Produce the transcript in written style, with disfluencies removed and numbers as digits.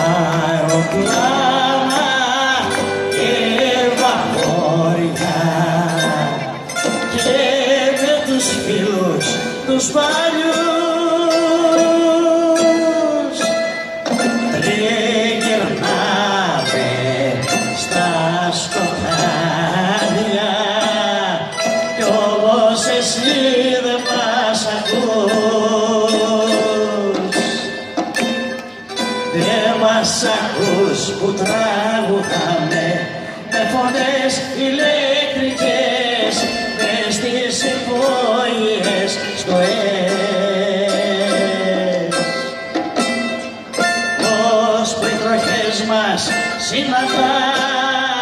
αεροπλάνα και βαγόρια και με τους φίλους τους παλιούς τριγυρνάμε στα σκοτάδια κι όμως εσύ δεν μας ακούς. Δεν μας ακούς που τραγουδάμε με φωνές ηλεκτρικές μες στις συμφωνίες στο πως που οι τροχές μας συναντάνε